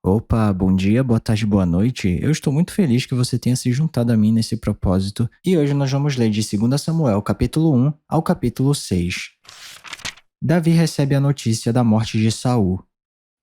Opa, bom dia, boa tarde, boa noite. Eu estou muito feliz que você tenha se juntado a mim nesse propósito. E hoje nós vamos ler de 2 Samuel, capítulo 1 ao capítulo 6. Davi recebe a notícia da morte de Saul.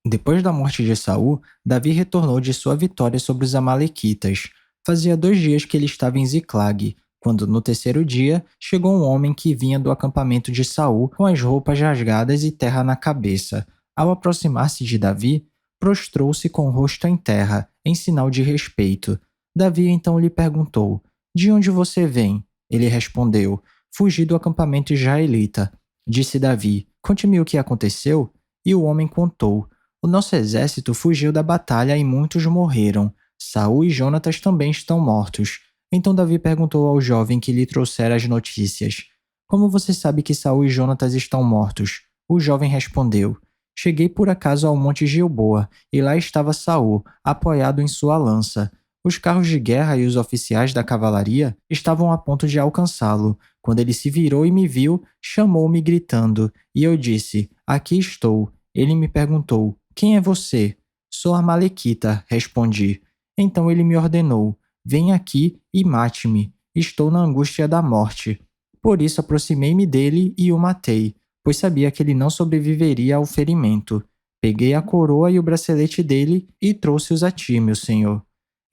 Depois da morte de Saul, Davi retornou de sua vitória sobre os amalequitas. Fazia 2 dias que ele estava em Ziclag, quando no terceiro dia chegou um homem que vinha do acampamento de Saul com as roupas rasgadas e terra na cabeça. Ao aproximar-se de Davi, prostrou-se com o rosto em terra, em sinal de respeito. Davi então lhe perguntou: De onde você vem? Ele respondeu: Fugi do acampamento israelita. Disse Davi: Conte-me o que aconteceu. E o homem contou: O nosso exército fugiu da batalha e muitos morreram. Saul e Jonatas também estão mortos. Então Davi perguntou ao jovem que lhe trouxera as notícias: Como você sabe que Saul e Jonatas estão mortos? O jovem respondeu: Cheguei por acaso ao Monte Gilboa, e lá estava Saul, apoiado em sua lança. Os carros de guerra e os oficiais da cavalaria estavam a ponto de alcançá-lo. Quando ele se virou e me viu, chamou-me gritando, e eu disse: Aqui estou. Ele me perguntou: Quem é você? Sou Amalequita, respondi. Então ele me ordenou: Venha aqui e mate-me. Estou na angústia da morte. Por isso aproximei-me dele e o matei, pois sabia que ele não sobreviveria ao ferimento. Peguei a coroa e o bracelete dele e trouxe-os a ti, meu senhor.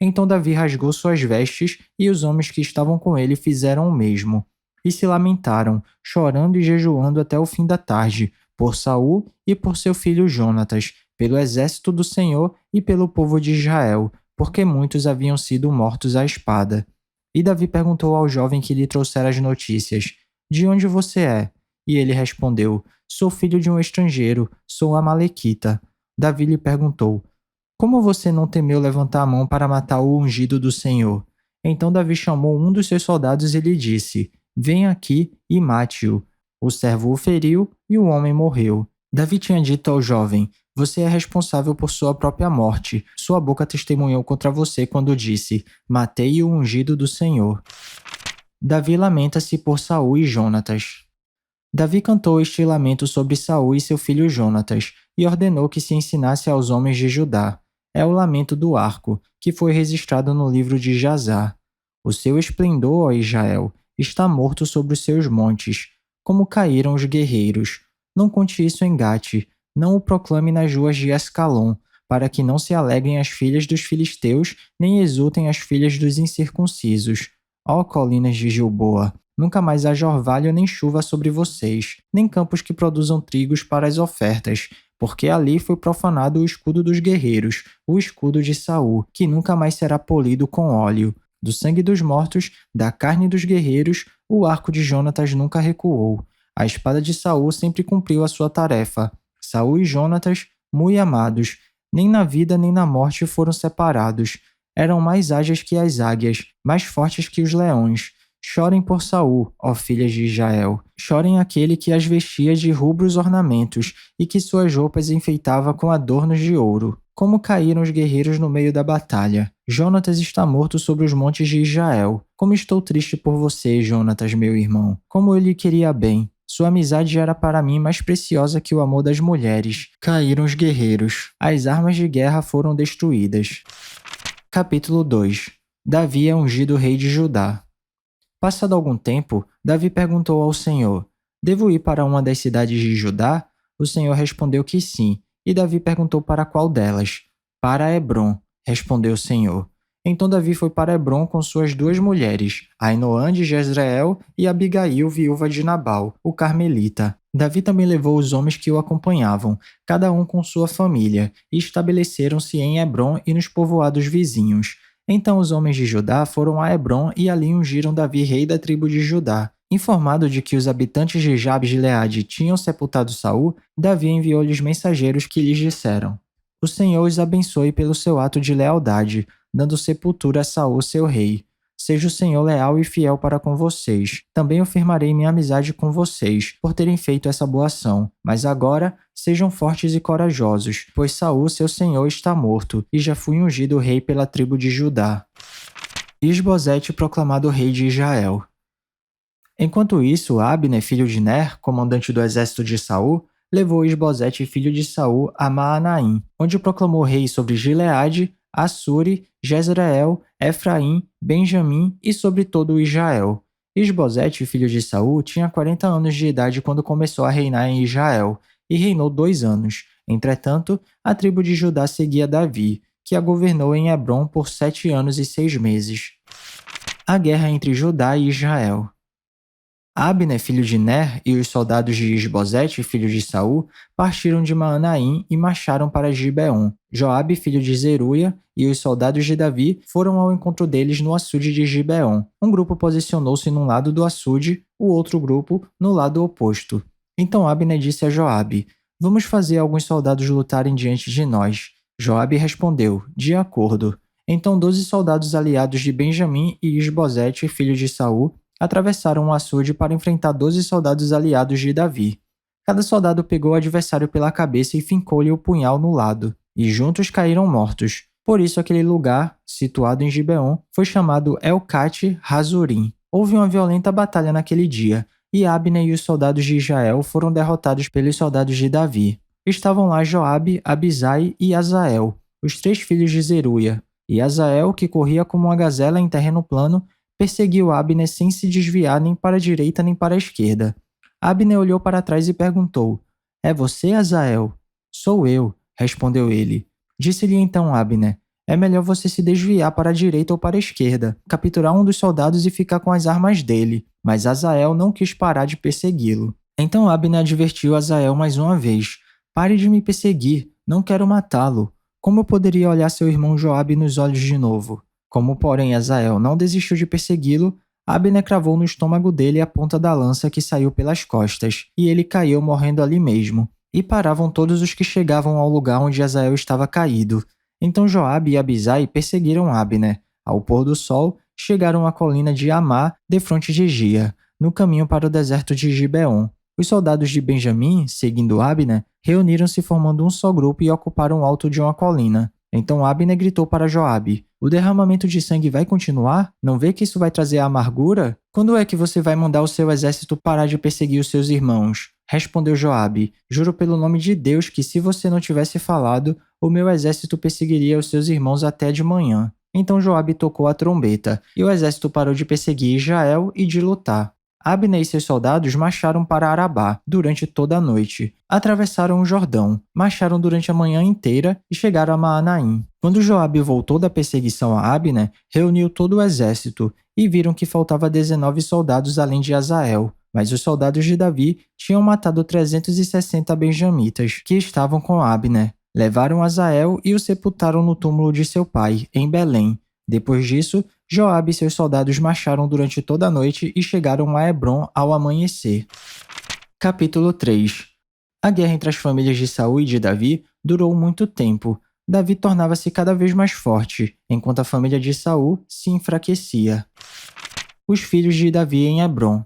Então Davi rasgou suas vestes e os homens que estavam com ele fizeram o mesmo. E se lamentaram, chorando e jejuando até o fim da tarde, por Saul e por seu filho Jonatas, pelo exército do Senhor e pelo povo de Israel, porque muitos haviam sido mortos à espada. E Davi perguntou ao jovem que lhe trouxera as notícias: De onde você é? E ele respondeu: Sou filho de um estrangeiro, sou amalequita. Davi lhe perguntou: Como você não temeu levantar a mão para matar o ungido do Senhor? Então Davi chamou um dos seus soldados e lhe disse: Venha aqui e mate-o. O servo o feriu e o homem morreu. Davi tinha dito ao jovem: Você é responsável por sua própria morte. Sua boca testemunhou contra você quando disse: Matei o ungido do Senhor. Davi lamenta-se por Saul e Jonatas. Davi cantou este lamento sobre Saul e seu filho Jonatas, e ordenou que se ensinasse aos homens de Judá. É o lamento do arco, que foi registrado no livro de Jazar. O seu esplendor, ó Israel, está morto sobre os seus montes. Como caíram os guerreiros. Não conte isso em Gate, não o proclame nas ruas de Ascalon, para que não se alegrem as filhas dos filisteus, nem exultem as filhas dos incircuncisos. Ó colinas de Gilboa, nunca mais haja orvalho nem chuva sobre vocês, nem campos que produzam trigos para as ofertas, porque ali foi profanado o escudo dos guerreiros, o escudo de Saul, que nunca mais será polido com óleo. Do sangue dos mortos, da carne dos guerreiros, o arco de Jonatas nunca recuou. A espada de Saul sempre cumpriu a sua tarefa. Saul e Jonatas, muito amados, nem na vida nem na morte foram separados. Eram mais ágeis que as águias, mais fortes que os leões. Chorem por Saul, ó filhas de Israel. Chorem aquele que as vestia de rubros ornamentos e que suas roupas enfeitava com adornos de ouro. Como caíram os guerreiros no meio da batalha. Jonatas está morto sobre os montes de Israel. Como estou triste por você, Jonatas, meu irmão. Como eu lhe queria bem. Sua amizade era para mim mais preciosa que o amor das mulheres. Caíram os guerreiros. As armas de guerra foram destruídas. Capítulo 2. Davi é ungido rei de Judá. Passado algum tempo, Davi perguntou ao Senhor: Devo ir para uma das cidades de Judá? O Senhor respondeu que sim, e Davi perguntou para qual delas. Para Hebrom, respondeu o Senhor. Então Davi foi para Hebrom com suas 2 mulheres, Ainoã de Jezreel e Abigail, viúva de Nabal, o carmelita. Davi também levou os homens que o acompanhavam, cada um com sua família, e estabeleceram-se em Hebrom e nos povoados vizinhos. Então os homens de Judá foram a Hebrom e ali ungiram Davi rei da tribo de Judá. Informado de que os habitantes de Jabes-Gileade tinham sepultado Saul, Davi enviou-lhes mensageiros que lhes disseram: O Senhor os abençoe pelo seu ato de lealdade, dando sepultura a Saul, seu rei. Seja o Senhor leal e fiel para com vocês. Também eu firmarei minha amizade com vocês, por terem feito essa boa ação. Mas agora, sejam fortes e corajosos, pois Saul, seu senhor, está morto, e já fui ungido rei pela tribo de Judá. Isbosete proclamado rei de Israel. Enquanto isso, Abner, filho de Ner, comandante do exército de Saul, levou Isbosete, filho de Saul, a Maanaim, onde proclamou rei sobre Gileade, Assuri, Jezreel, Efraim, Benjamim e sobre todo o Israel. Isbosete, filho de Saul, tinha 40 anos de idade quando começou a reinar em Israel, e reinou 2 anos. Entretanto, a tribo de Judá seguia Davi, que a governou em Hebrom por 7 anos e 6 meses. A guerra entre Judá e Israel. Abner, filho de Ner, e os soldados de Isbosete, filho de Saul, partiram de Maanaim e marcharam para Gibeon. Joabe, filho de Zeruia, e os soldados de Davi foram ao encontro deles no açude de Gibeon. Um grupo posicionou-se num lado do açude, o outro grupo no lado oposto. Então Abner disse a Joabe: "Vamos fazer alguns soldados lutarem diante de nós." Joabe respondeu: "De acordo." Então 12 soldados aliados de Benjamim e Isbosete, filho de Saul, atravessaram o açude para enfrentar 12 soldados aliados de Davi. Cada soldado pegou o adversário pela cabeça e fincou-lhe o punhal no lado, e juntos caíram mortos. Por isso aquele lugar, situado em Gibeon, foi chamado Elcate Hazurim. Houve uma violenta batalha naquele dia, e Abner e os soldados de Israel foram derrotados pelos soldados de Davi. Estavam lá Joabe, Abisai e Azael, os 3 filhos de Zeruia, e Azael, que corria como uma gazela em terreno plano, perseguiu Abner sem se desviar nem para a direita nem para a esquerda. Abner olhou para trás e perguntou: "É você, Azael?" "Sou eu", respondeu ele. Disse-lhe então Abner: "É melhor você se desviar para a direita ou para a esquerda, capturar um dos soldados e ficar com as armas dele." Mas Azael não quis parar de persegui-lo. Então Abner advertiu Azael mais uma vez: "Pare de me perseguir, não quero matá-lo. Como eu poderia olhar seu irmão Joabe nos olhos de novo?" Como, porém, Azael não desistiu de persegui-lo, Abner cravou no estômago dele a ponta da lança que saiu pelas costas, e ele caiu morrendo ali mesmo. E paravam todos os que chegavam ao lugar onde Azael estava caído. Então Joabe e Abisai perseguiram Abner. Ao pôr do sol, chegaram à colina de Amá, defronte de Gia, no caminho para o deserto de Gibeon. Os soldados de Benjamim, seguindo Abner, reuniram-se formando um só grupo e ocuparam o alto de uma colina. Então Abner gritou para Joabe: "O derramamento de sangue vai continuar? Não vê que isso vai trazer amargura? Quando é que você vai mandar o seu exército parar de perseguir os seus irmãos?" Respondeu Joabe: "Juro pelo nome de Deus que se você não tivesse falado, o meu exército perseguiria os seus irmãos até de manhã." Então Joabe tocou a trombeta, e o exército parou de perseguir Israel e de lutar. Abner e seus soldados marcharam para Arabá durante toda a noite. Atravessaram o Jordão, marcharam durante a manhã inteira e chegaram a Maanaim. Quando Joabe voltou da perseguição a Abner, reuniu todo o exército e viram que faltava 19 soldados além de Azael. Mas os soldados de Davi tinham matado 360 benjamitas que estavam com Abner. Levaram Azael e o sepultaram no túmulo de seu pai, em Belém. Depois disso, Joabe e seus soldados marcharam durante toda a noite e chegaram a Hebrom ao amanhecer. Capítulo 3. A guerra entre as famílias de Saul e de Davi durou muito tempo. Davi tornava-se cada vez mais forte, enquanto a família de Saul se enfraquecia. Os filhos de Davi em Hebrom.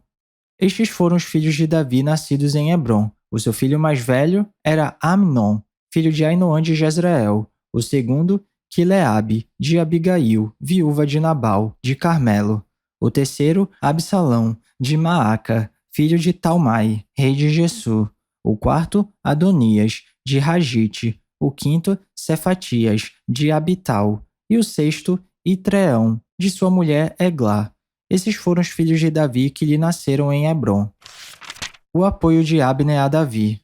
Estes foram os filhos de Davi nascidos em Hebrom. O seu filho mais velho era Amnon, filho de Ainoã de Jezreel. O segundo, Quileabe, de Abigail, viúva de Nabal, de Carmelo. O terceiro, Absalão, de Maaca, filho de Talmai, rei de Gesur. O quarto, Adonias, de Ragite. O quinto, Cefatias, de Abital. E o sexto, Itreão, de sua mulher Eglá. Esses foram os filhos de Davi que lhe nasceram em Hebrom. O apoio de Abner a Davi.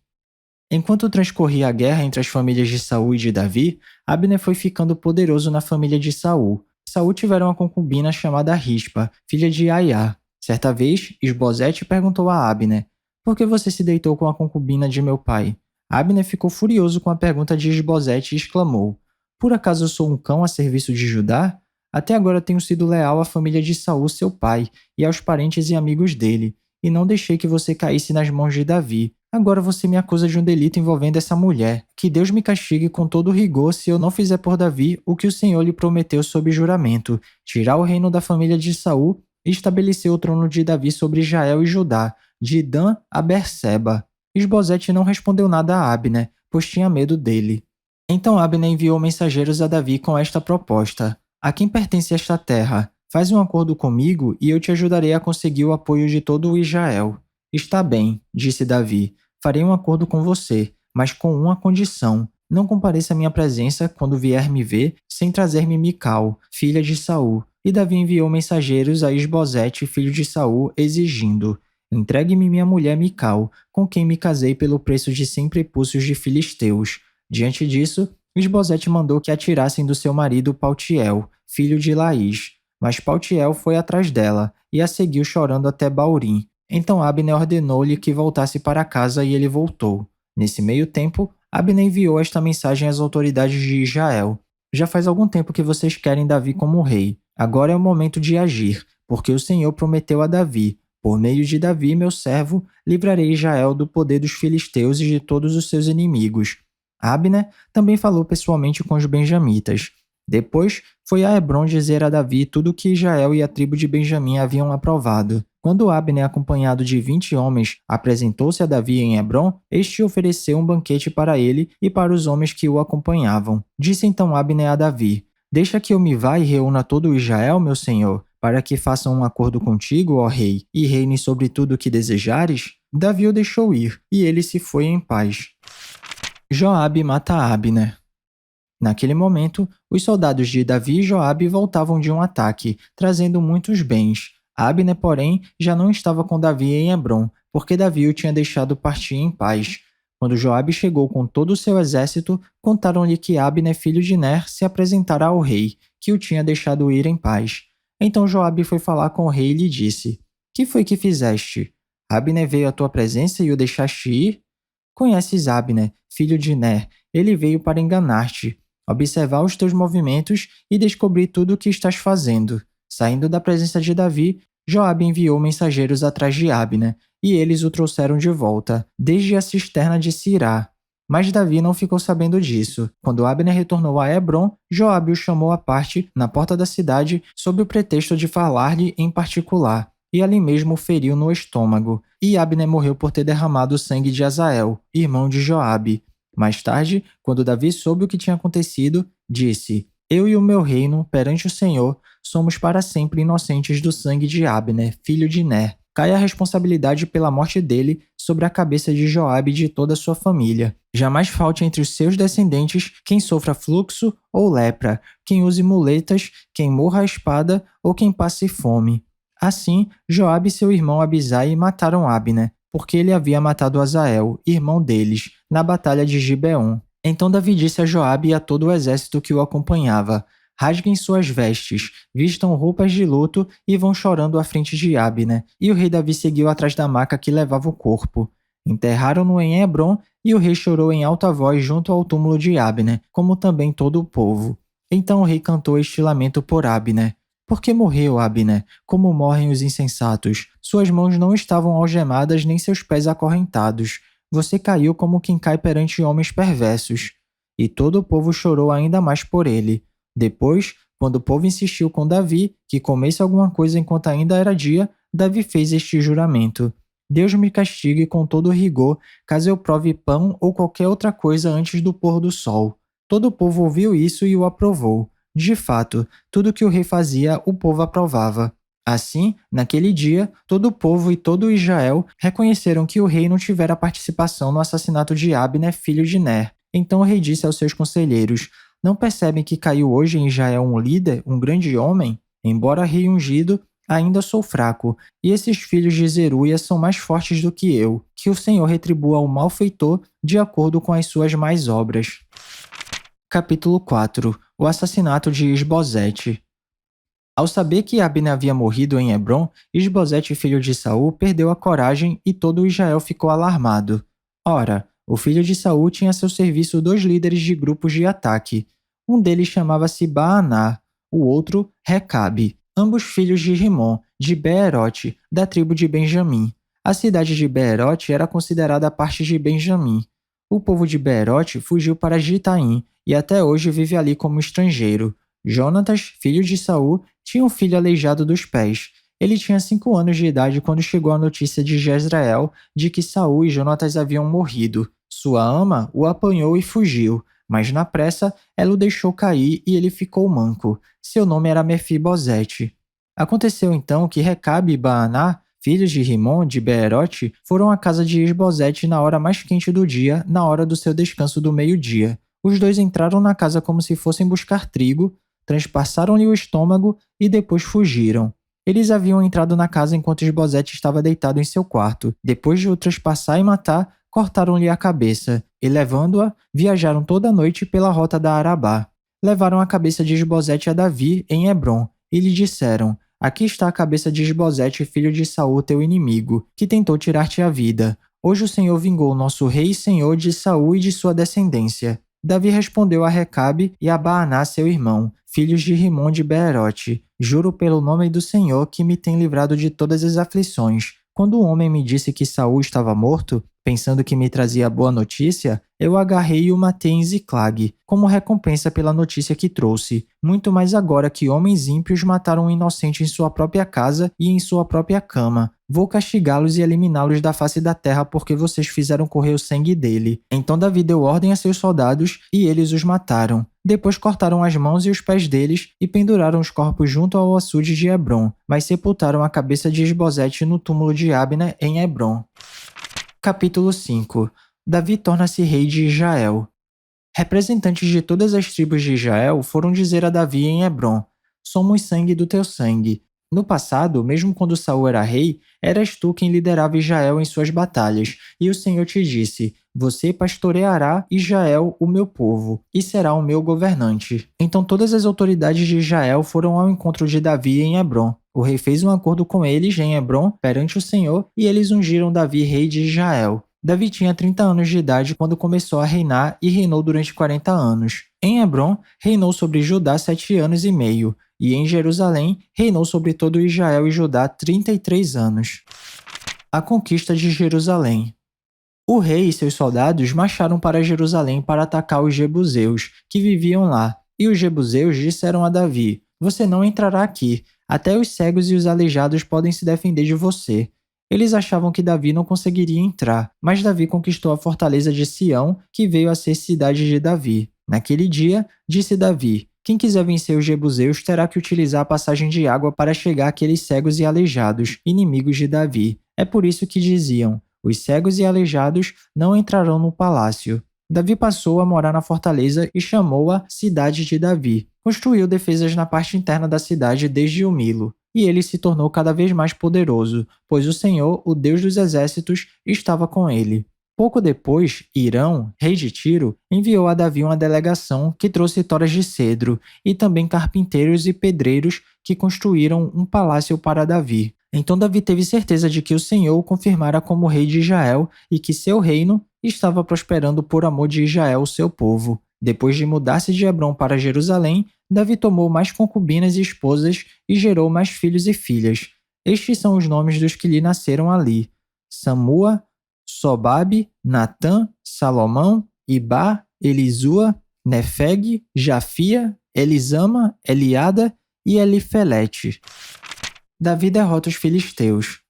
Enquanto transcorria a guerra entre as famílias de Saul e de Davi, Abner foi ficando poderoso na família de Saul. Saul tivera uma concubina chamada Rispa, filha de Aiá. Certa vez, Isbosete perguntou a Abner: "Por que você se deitou com a concubina de meu pai?" Abner ficou furioso com a pergunta de Isbosete e exclamou: "Por acaso eu sou um cão a serviço de Judá? Até agora tenho sido leal à família de Saul, seu pai, e aos parentes e amigos dele, e não deixei que você caísse nas mãos de Davi. Agora você me acusa de um delito envolvendo essa mulher. Que Deus me castigue com todo rigor se eu não fizer por Davi o que o Senhor lhe prometeu sob juramento, tirar o reino da família de Saul e estabelecer o trono de Davi sobre Israel e Judá, de Dan a Berseba." Isbosete não respondeu nada a Abner, pois tinha medo dele. Então Abner enviou mensageiros a Davi com esta proposta: "A quem pertence esta terra? Faz um acordo comigo e eu te ajudarei a conseguir o apoio de todo o Israel." "Está bem", disse Davi. farei um acordo com você, mas com uma condição. Não compareça à minha presença quando vier me ver, sem trazer-me Mical, filha de Saul. E Davi enviou mensageiros a Isbosete, filho de Saul, exigindo: entregue-me minha mulher Mical, com quem me casei pelo preço de 100 prepúcios de filisteus. Diante disso, Isbosete mandou que a tirassem do seu marido Paltiel, filho de Laís. Mas Paltiel foi atrás dela e a seguiu chorando até Baurim. Então Abner ordenou-lhe que voltasse para casa e ele voltou. Nesse meio tempo, Abner enviou esta mensagem às autoridades de Israel: já faz algum tempo que vocês querem Davi como rei. Agora é o momento de agir, porque o Senhor prometeu a Davi: por meio de Davi, meu servo, livrarei Israel do poder dos filisteus e de todos os seus inimigos. Abner também falou pessoalmente com os benjamitas. Depois, foi a Hebrom dizer a Davi tudo o que Israel e a tribo de Benjamim haviam aprovado. Quando Abner, acompanhado de 20 homens, apresentou-se a Davi em Hebrom, este ofereceu um banquete para ele e para os homens que o acompanhavam. Disse então Abner a Davi: deixa que eu me vá e reúna todo o Israel, meu senhor, para que façam um acordo contigo, ó rei, e reine sobre tudo o que desejares? Davi o deixou ir, e ele se foi em paz. Joabe mata Abner. Naquele momento, os soldados de Davi e Joabe voltavam de um ataque, trazendo muitos bens. Abner, porém, já não estava com Davi em Hebrom, porque Davi o tinha deixado partir em paz. Quando Joabe chegou com todo o seu exército, contaram-lhe que Abner, filho de Ner, se apresentara ao rei, que o tinha deixado ir em paz. Então Joabe foi falar com o rei e lhe disse: que foi que fizeste? Abner veio à tua presença e o deixaste ir? Conheces Abner, filho de Ner, ele veio para enganar-te, observar os teus movimentos e descobrir tudo o que estás fazendo. Saindo da presença de Davi, Joabe enviou mensageiros atrás de Abner, e eles o trouxeram de volta, desde a cisterna de Sirá. Mas Davi não ficou sabendo disso. Quando Abner retornou a Hebrom, Joabe o chamou à parte, na porta da cidade, sob o pretexto de falar-lhe em particular, e ali mesmo o feriu no estômago. E Abner morreu por ter derramado o sangue de Azael, irmão de Joabe. Mais tarde, quando Davi soube o que tinha acontecido, disse: eu e o meu reino, perante o Senhor, somos para sempre inocentes do sangue de Abner, filho de Ner. Cai a responsabilidade pela morte dele sobre a cabeça de Joabe e de toda a sua família. Jamais falte entre os seus descendentes quem sofra fluxo ou lepra, quem use muletas, quem morra à espada ou quem passe fome. Assim, Joabe e seu irmão Abisai mataram Abner, porque ele havia matado Azael, irmão deles, na batalha de Gibeon. Então Davi disse a Joabe e a todo o exército que o acompanhava: rasguem suas vestes, vistam roupas de luto e vão chorando à frente de Abner. E o rei Davi seguiu atrás da maca que levava o corpo. Enterraram-no em Hebrom e o rei chorou em alta voz junto ao túmulo de Abner, como também todo o povo. Então o rei cantou este lamento por Abner: por que morreu Abner? Como morrem os insensatos? Suas mãos não estavam algemadas nem seus pés acorrentados. Você caiu como quem cai perante homens perversos. E todo o povo chorou ainda mais por ele. Depois, quando o povo insistiu com Davi que comesse alguma coisa enquanto ainda era dia, Davi fez este juramento: Deus me castigue com todo rigor, caso eu prove pão ou qualquer outra coisa antes do pôr do sol. Todo o povo ouviu isso e o aprovou. De fato, tudo que o rei fazia, o povo aprovava. Assim, naquele dia, todo o povo e todo Israel reconheceram que o rei não tivera participação no assassinato de Abner, filho de Ner. Então o rei disse aos seus conselheiros: não percebem que caiu hoje em Israel um líder, um grande homem? Embora rei ungido, ainda sou fraco, e esses filhos de Zeruia são mais fortes do que eu. Que o Senhor retribua ao malfeitor de acordo com as suas más obras. Capítulo 4. O assassinato de Isbosete. Ao saber que Abner havia morrido em Hebrom, Isbosete, filho de Saul, perdeu a coragem e todo Israel ficou alarmado. Ora, o filho de Saul tinha a seu serviço 2 líderes de grupos de ataque. Um deles chamava-se Baaná, o outro Recabe, ambos filhos de Rimon, de Beerote, da tribo de Benjamim. A cidade de Beerote era considerada parte de Benjamim. O povo de Beerote fugiu para Gitaim e até hoje vive ali como estrangeiro. Jonatas, filho de Saul, tinha um filho aleijado dos pés. Ele tinha 5 anos de idade quando chegou a notícia de Jezreel de que Saul e Jonatas haviam morrido. Sua ama o apanhou e fugiu, mas na pressa ela o deixou cair e ele ficou manco. Seu nome era Mefibosete. Aconteceu então que Recabe e Baaná, filhos de Rimon, de Beerote, foram à casa de Isbosete na hora mais quente do dia, na hora do seu descanso do meio-dia. Os dois entraram na casa como se fossem buscar trigo, transpassaram-lhe o estômago e depois fugiram. Eles haviam entrado na casa enquanto Isbosete estava deitado em seu quarto. Depois de o traspassar e matar, cortaram-lhe a cabeça, e levando-a, viajaram toda a noite pela rota da Arabá. Levaram a cabeça de Isbosete a Davi, em Hebrom, e lhe disseram: Aqui está a cabeça de Isbosete, filho de Saul, teu inimigo, que tentou tirar-te a vida. Hoje o Senhor vingou nosso rei e senhor de Saul e de sua descendência. Davi respondeu a Recabe e a Baaná, seu irmão, filhos de Rimon de Beerote: Juro pelo nome do Senhor que me tem livrado de todas as aflições. Quando o homem me disse que Saul estava morto, pensando que me trazia boa notícia, eu agarrei e o matei em Ziclag, como recompensa pela notícia que trouxe. Muito mais agora que homens ímpios mataram um inocente em sua própria casa e em sua própria cama. Vou castigá-los e eliminá-los da face da terra porque vocês fizeram correr o sangue dele. Então Davi deu ordem a seus soldados e eles os mataram. Depois cortaram as mãos e os pés deles e penduraram os corpos junto ao açude de Hebrom, mas sepultaram a cabeça de Isbosete no túmulo de Abner em Hebrom. Capítulo 5. Davi torna-se rei de Israel. Representantes de todas as tribos de Israel foram dizer a Davi em Hebrom: Somos sangue do teu sangue. No passado, mesmo quando Saul era rei, eras tu quem liderava Israel em suas batalhas, e o Senhor te disse: Você pastoreará Israel, o meu povo, e será o meu governante. Então todas as autoridades de Israel foram ao encontro de Davi em Hebrom. O rei fez um acordo com eles em Hebrom perante o Senhor, e eles ungiram Davi rei de Israel. Davi tinha 30 anos de idade quando começou a reinar e reinou durante 40 anos. Em Hebrom, reinou sobre Judá 7 anos e meio, e em Jerusalém, reinou sobre todo Israel e Judá 33 anos. A conquista de Jerusalém. O rei e seus soldados marcharam para Jerusalém para atacar os jebuseus, que viviam lá, e os jebuseus disseram a Davi: Você não entrará aqui, até os cegos e os aleijados podem se defender de você. Eles achavam que Davi não conseguiria entrar, mas Davi conquistou a fortaleza de Sião, que veio a ser cidade de Davi. Naquele dia, disse Davi: Quem quiser vencer os jebuseus terá que utilizar a passagem de água para chegar àqueles cegos e aleijados, inimigos de Davi. É por isso que diziam: Os cegos e aleijados não entrarão no palácio. Davi passou a morar na fortaleza e chamou-a Cidade de Davi. Construiu defesas na parte interna da cidade desde o Milo. E ele se tornou cada vez mais poderoso, pois o Senhor, o Deus dos exércitos, estava com ele. Pouco depois, Irão, rei de Tiro, enviou a Davi uma delegação que trouxe toras de cedro e também carpinteiros e pedreiros que construíram um palácio para Davi. Então Davi teve certeza de que o Senhor o confirmara como rei de Israel e que seu reino estava prosperando por amor de Israel, seu povo. Depois de mudar-se de Hebrom para Jerusalém, Davi tomou mais concubinas e esposas e gerou mais filhos e filhas. Estes são os nomes dos que lhe nasceram ali: Samua, Sobabe, Natã, Salomão, Ibá, Elisua, Nefeg, Jafia, Elisama, Eliada e Elifelete. Davi derrota os filisteus.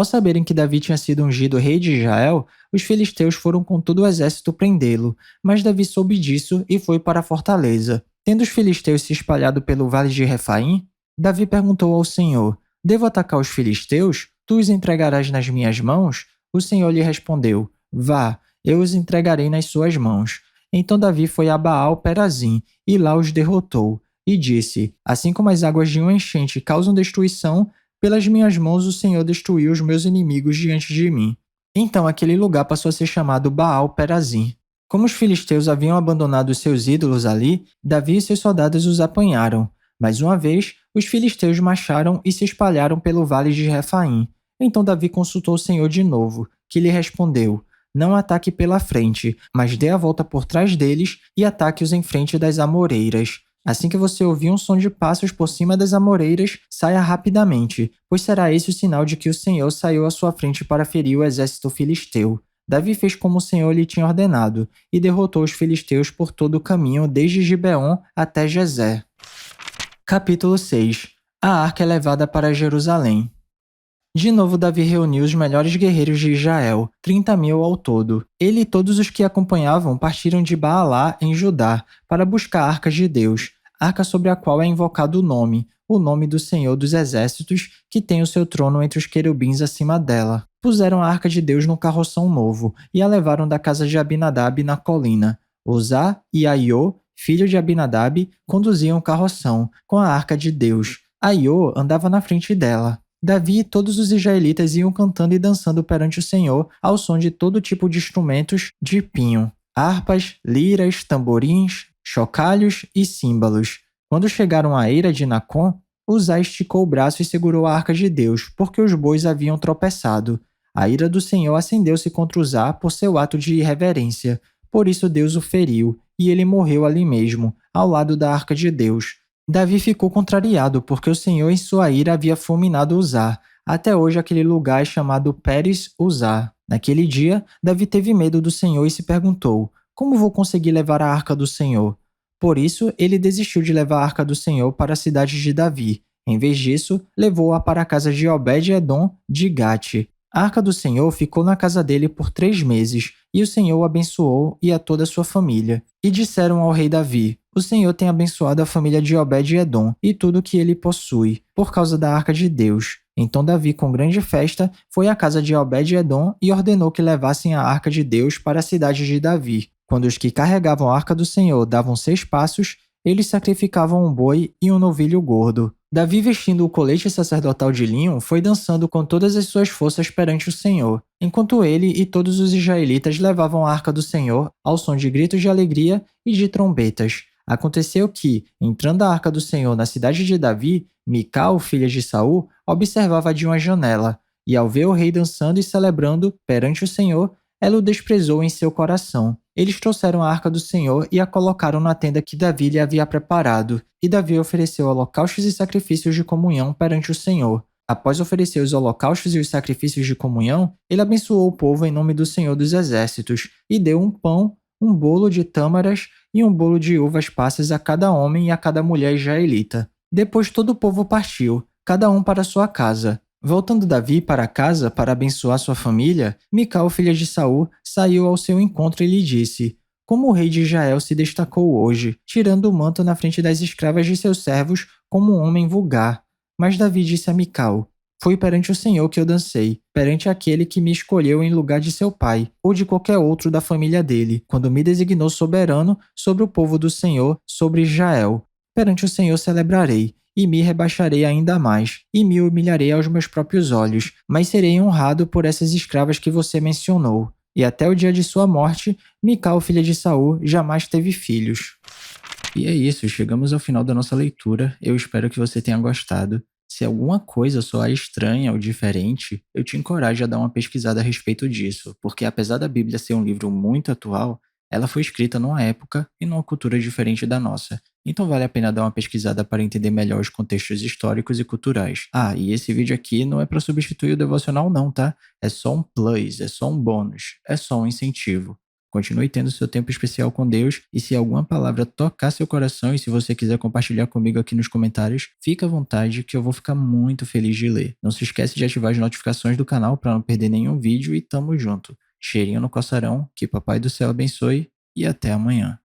Ao saberem que Davi tinha sido ungido rei de Israel, os filisteus foram com todo o exército prendê-lo, mas Davi soube disso e foi para a fortaleza. Tendo os filisteus se espalhado pelo vale de Refaim, Davi perguntou ao Senhor: Devo atacar os filisteus? Tu os entregarás nas minhas mãos? O Senhor lhe respondeu: Vá, eu os entregarei nas suas mãos. Então Davi foi a Baal-Perazim e lá os derrotou. E disse: Assim como as águas de uma enchente causam destruição, pelas minhas mãos o Senhor destruiu os meus inimigos diante de mim. Então aquele lugar passou a ser chamado Baal-Perazim. Como os filisteus haviam abandonado seus ídolos ali, Davi e seus soldados os apanharam. Mais uma vez, os filisteus marcharam e se espalharam pelo vale de Refaim. Então Davi consultou o Senhor de novo, que lhe respondeu: Não ataque pela frente, mas dê a volta por trás deles e ataque-os em frente das amoreiras. Assim que você ouvir um som de passos por cima das amoreiras, saia rapidamente, pois será esse o sinal de que o Senhor saiu à sua frente para ferir o exército filisteu. Davi fez como o Senhor lhe tinha ordenado, e derrotou os filisteus por todo o caminho desde Gibeon até Gezer. Capítulo 6. A arca é levada para Jerusalém. De novo Davi reuniu os melhores guerreiros de Israel, 30.000 ao todo. Ele e todos os que acompanhavam partiram de Baalá, em Judá, para buscar arcas de Deus. arca sobre a qual é invocado o nome do Senhor dos Exércitos, que tem o seu trono entre os querubins acima dela. Puseram a arca de Deus num carroção novo e a levaram da casa de Abinadab na colina. Uzá e Aiô, filho de Abinadab, conduziam o carroção, com a arca de Deus. Aiô andava na frente dela. Davi e todos os israelitas iam cantando e dançando perante o Senhor ao som de todo tipo de instrumentos de pinho, harpas, liras, tamborins, chocalhos e símbolos. Quando chegaram à eira de Nacon, Uzá esticou o braço e segurou a arca de Deus, porque os bois haviam tropeçado. A ira do Senhor acendeu-se contra Uzá por seu ato de irreverência. Por isso Deus o feriu, e ele morreu ali mesmo, ao lado da arca de Deus. Davi ficou contrariado, porque o Senhor em sua ira havia fulminado Uzá. Até hoje aquele lugar é chamado Pérez Uzá. Naquele dia, Davi teve medo do Senhor e se perguntou: como vou conseguir levar a arca do Senhor? Por isso, ele desistiu de levar a arca do Senhor para a cidade de Davi. Em vez disso, levou-a para a casa de Obed-Edom de Gate. A arca do Senhor ficou na casa dele por 3 meses, e o Senhor o abençoou e a toda a sua família. E disseram ao rei Davi: o Senhor tem abençoado a família de Obed-Edom e tudo o que ele possui, por causa da arca de Deus. Então Davi, com grande festa, foi à casa de Obed-Edom e ordenou que levassem a arca de Deus para a cidade de Davi. Quando os que carregavam a arca do Senhor davam 6 passos, eles sacrificavam um boi e um novilho gordo. Davi, vestindo o colete sacerdotal de linho, foi dançando com todas as suas forças perante o Senhor, enquanto ele e todos os israelitas levavam a arca do Senhor ao som de gritos de alegria e de trombetas. Aconteceu que, entrando a arca do Senhor na cidade de Davi, Mical, filha de Saul, observava de uma janela, e ao ver o rei dançando e celebrando perante o Senhor, ela o desprezou em seu coração. Eles trouxeram a arca do Senhor e a colocaram na tenda que Davi lhe havia preparado, e Davi ofereceu holocaustos e sacrifícios de comunhão perante o Senhor. Após oferecer os holocaustos e os sacrifícios de comunhão, ele abençoou o povo em nome do Senhor dos Exércitos, e deu um pão, um bolo de tâmaras e um bolo de uvas passas a cada homem e a cada mulher israelita. Depois todo o povo partiu, cada um para sua casa. Voltando Davi para casa para abençoar sua família, Mical, filha de Saul, saiu ao seu encontro e lhe disse: como o rei de Israel se destacou hoje, tirando o manto na frente das escravas de seus servos como um homem vulgar. Mas Davi disse a Mical: foi perante o Senhor que eu dancei, perante aquele que me escolheu em lugar de seu pai, ou de qualquer outro da família dele, quando me designou soberano sobre o povo do Senhor, sobre Israel. Perante o Senhor celebrarei, e me rebaixarei ainda mais, e me humilharei aos meus próprios olhos, mas serei honrado por essas escravas que você mencionou. E até o dia de sua morte, Mical, filha de Saul, jamais teve filhos. E é isso, chegamos ao final da nossa leitura. Eu espero que você tenha gostado. Se alguma coisa soar estranha ou diferente, eu te encorajo a dar uma pesquisada a respeito disso, porque apesar da Bíblia ser um livro muito atual, ela foi escrita numa época e numa cultura diferente da nossa. Então vale a pena dar uma pesquisada para entender melhor os contextos históricos e culturais. Ah, e esse vídeo aqui não é para substituir o devocional não, tá? É só um plus, é só um bônus, é só um incentivo. Continue tendo seu tempo especial com Deus, e se alguma palavra tocar seu coração e se você quiser compartilhar comigo aqui nos comentários, fica à vontade que eu vou ficar muito feliz de ler. Não se esquece de ativar as notificações do canal para não perder nenhum vídeo e tamo junto. Cheirinho no coçarão, que Papai do Céu abençoe e até amanhã.